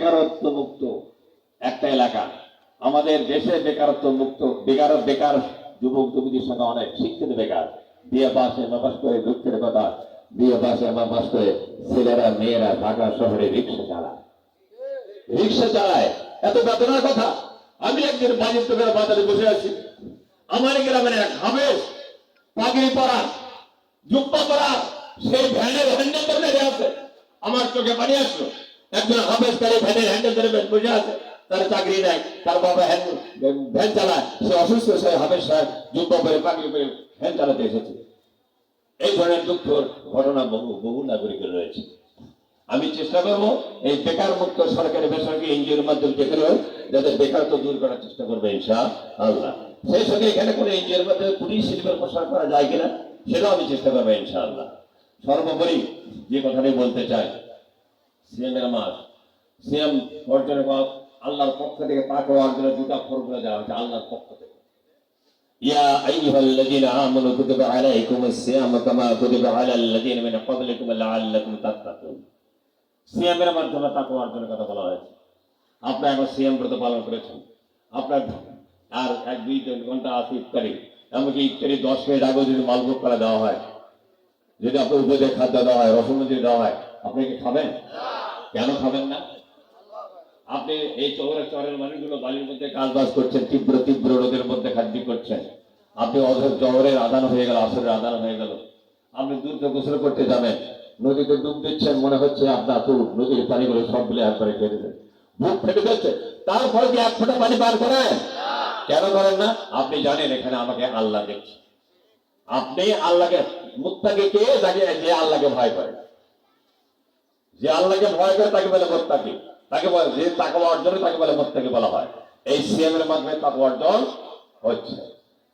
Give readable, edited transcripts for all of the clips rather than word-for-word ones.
বেকারত্ব মুক্ত একটা এলাকা, আমাদের দেশে বেকারত্ব মুক্ত, বেকার যুবক যুবতীর সঙ্গে অনেক শিক্ষিত বেকার, বিয়ে পাস এমএ পাস করে, দুঃখের কথা বিয়ে পাস এমএ পাস করে ছেলেরা মেয়েরা ঢাকা শহরে রিক্সা চালায়। এত বেদনার কথা। আমি একদিন বাজারে বসে আছি, আমার গ্রামের এক হাবেশ পাগড়ি পরা জুব্বা পরা সেই ভ্যানের হ্যান্ডেল ধরে বেরিয়ে আছে। আমার চোখে পানি আসলো। একজন হাবেশ গাড়ি ভ্যানের হ্যান্ডেল ধরে বসে আছে, তার চাকরি নাই, তার বাবা ভ্যান চালায়, সে অসুস্থ, সে হাবেশ সাহেব জুব্বা পরে পাগড়ি পরে ভ্যান চালাতে এসেছে। এই ধরনের দুঃখ ঘটনা বহু নাগরিকের রয়েছে। আমি চেষ্টা করবো এই বেকার মুক্ত সরকারি বেসরকারি এনজিওর মাধ্যমে যেখানে যাদের বেকারত্ব দূর করার চেষ্টা করবে ইনশাআল্লাহ। সেই সঙ্গে এখানে কোনো এনজিওর মাধ্যমে পুলিশ শিল্পের প্রসার করা যায় কিনা সেটাও আমি চেষ্টা করবো ইনশাআল্লাহ। সর্বোপরি যে কথাটি বলতে চাই, সিএমের মাস, সিএম অর্জনের আল্লাহর পক্ষ থেকে তাকে অর্জনের দুটা ফর্মুলা দেওয়া হয়েছে আল্লাহর পক্ষ থেকে। ইয়া আইয়ুহাল্লাযীনা আমানু কুতিবা আলাইকুমুস সিয়ামু কামা কুতিবা আলাল লাযীনা মিন ক্বাবলিকুম লাআল্লাকুম তাত্তাকুন। সিএমের মাধ্যমে তাকে অর্জনের কথা বলা হয়েছে। আপনার এখন সিএম ব্রত পালন করেছেন, আপনার আর 1-2 ঘন্টা আছে ইফতারি, এমনকি ইফতারি 10 মিনিট আগে যদি মালভোগ করে দেওয়া হয়, যদি আপনার উপরে খাদ্য দেওয়া হয়, রসুন যদি দেওয়া হয়, আপনি কি খাবেন? কেন খাবেন না? আপনি এই চরের মানুষগুলো বালির মধ্যে কাজবাজ করছেন, তীব্র রোদের মধ্যে খাদ্য করছেন, আপনি জহরের আদান হয়ে গেল, আসরের আদান হয়ে গেল, আপনি দূর গোসল করতে যাবেন, নদীতে ডুব দিচ্ছেন, মনে হচ্ছে আপনার নদীর পানিগুলো সবগুলো একবারে খেয়ে দেবেন, বুক ফেটে যাচ্ছে, তারপরে কি 1 ফোঁটা পানি পার করেন? কেন করেন না? আপনি জানেন এখানে আমাকে আল্লাহ দেখছে। আপনি আল্লাহকে, মুত্তাকি কে? যে আল্লাহকে ভয় করে, যে আল্লাহকে ভয় করে তাকে বলে মুত্তাকি, তাকে বলে যে তাকওয়া অর্জনে তাকে বলে মুত্তাকি বলা হয়। এই সিএমের মাধ্যমে তাকওয়া অর্জন হচ্ছে,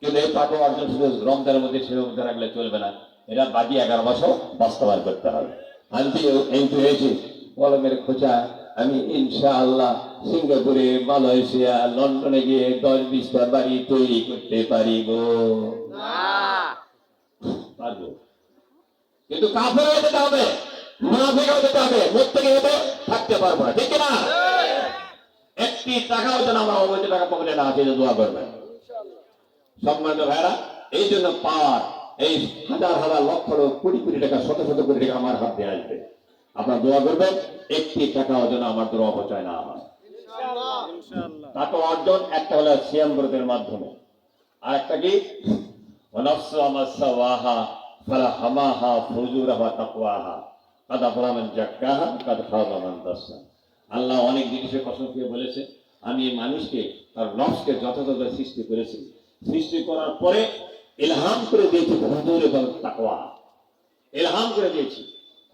কিন্তু এই তাকওয়া অর্জন শুধু রমজানের মধ্যে সীমাবদ্ধ রাখলে চলবে না, এটা বাকি 11 মাসও বাস্তবায়ন করতে হবে। আমি এমপি হয়েছি, কলমের খোঁচা, আমি ইনশাআল্লাহ সিঙ্গাপুরে, মালয়েশিয়া, লন্ডনে গিয়ে 10-20টা বাড়ি তৈরি করতে পারিব, কিন্তু কাফের হয়ে যেতে হবে, মুনাফিক হয়ে যেতে হবে, মুত্তাকি হতে থাকতে পারবো না, ঠিক না? একটি টাকাও যেন আমরা অবৈধ টাকা পকেটে না আছে, দোয়া করবেন। সম্মানিত ভাইরা, এই জন্য পাওয়ার এই হাজার লক্ষ কোটি টাকা, শত কোটি টাকা আমার হাতে আসবে। আপনারা দোয়া করবেন একটি টাকাও যেন আমার দ্বারা অপচয় না হয়। তাকে অর্জন একটা হলো সিএম ব্রতের মাধ্যমে, আর একটা কি ওয়ানাফসু আমাসাওয়াহা ফালাহামাহা ফুজুরাহা তাকওয়াহা কাদ আফলাহা মান যাক্কাহা কাদ খাবা মান দাসসাহা। আল্লাহ অনেক জিনিসের কসম খেয়ে বলেছে, আমি মানুষকে তার নফসকে যথাযথ সৃষ্টি করেছি, সৃষ্টি করার পরে ইলহাম করে দিয়েছি হুজুর এবং তাকওয়া, ইলহাম করে দিয়েছি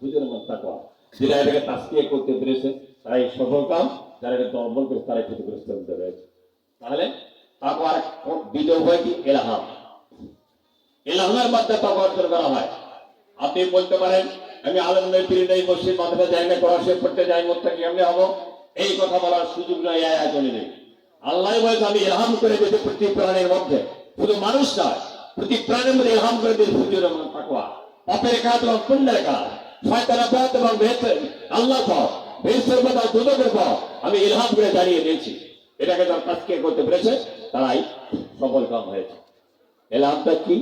হুজুর এবং তাকওয়া। যারা এটাকে তাসকিয়া করতে পেরেছে তারাই সফল কাম, যারা এটা দর্বল করে তারাই ক্ষতিগ্রস্ত হতে পেরেছে। তাহলে তাকওয়ার দ্বিতীয় উপায় কি? ইলহাম। ইলহামের মাধ্যমে তাকওয়া অর্জন করা হয়। আপনি বলতে পারেন আমি আলেমের পীর নেই, মসজিদ মাদ্রাসা যাই না, কোরআন শরীফ পড়তে যাই, মুত্তাকি কেমনে হব? এই কথা বলার সুযোগ নয় এই আয়াতে নেই। আল্লাহ বলেছে আমি ইলহাম করে দিয়েছি প্রতি প্রাণের মধ্যে, শুধু মানুষ নয়, প্রতি প্রাণের মধ্যে ইলহাম করে দিয়েছি হুজুর এবং তাকওয়া। পাপের কাজ এবং পুণ্যের কাজ, শয়তানের পথ এবং আল্লাহ পথ, বেহেশতের পথ আর দুজকের পথ আমি ইলহাম করে জানিয়ে দিয়েছি। এটাকে যারা তাসকিয়া করতে পেরেছে তারাই সফল কাম হয়েছে। ইলহামটা কি?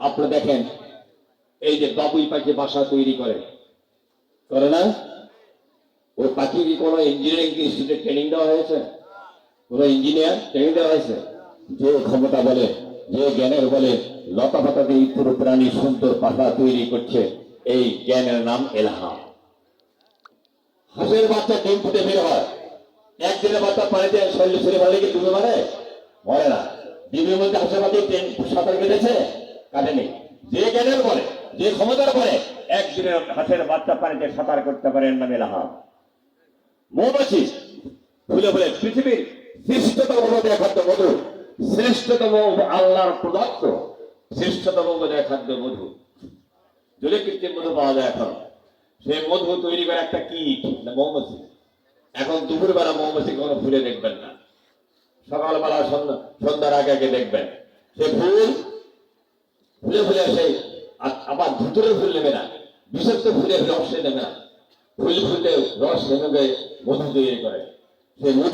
আপনারা দেখেন এই যে বাবুই পাখি বাসা তৈরি করে না, ওই পাখি কি কোনো ইঞ্জিনিয়ারিং ইনস্টিটিউটে ট্রেনিং দেওয়া হয়েছে? কোন ইঞ্জিনিয়ার ট্রেনিং দেওয়া হয়েছে? যে ক্ষমতা বলে, যে জ্ঞানের বলে লতা পাতা দিয়ে পুরো প্রাণী সুন্দর পাখা তৈরি করছে, এই জ্ঞানের নাম ইলহাম। হাঁসের বাচ্চা ডিম ফুটে বের হয়, একদিনের বাচ্চা পানিতে শরীর ছেড়ে ফেলে কি ডুবে মরে না? ডিমের মধ্যে হাঁসের বাচ্চা সাঁতার কেটেছে? কাটেনি। যে জ্ঞানের বলে, যে ক্ষমতার বলে একদিনের হাঁসের বাচ্চা পানিতে সাঁতার করতে পারেন নাম ইলহাম। মৌমাছি ফুলে ফুলে পৃথিবীর শ্রেষ্ঠতম খাদ্য মধু, শ্রেষ্ঠতম আল্লাহর প্রদত্ত শ্রেষ্ঠতম খাদ্য মধু, যদি কৃত্রিম মধু পাওয়া যায় এখন, সেই মধু তৈরি করে একটা কীট মৌমাছি। এখন দুপুরবেলা মৌমাছি কোনো ফুলে দেখবেন না, সকালবেলা সন্ধ্যার আগে দেখবেন সে ফুলে ফুলে সেই আবার ধুতুরে ফুল নেবে না, বিষাক্ত ফুলে অবশ্যই নেবে না, ফুল ফুটে রস ভেঙে মধু তৈরি করে সেই মধু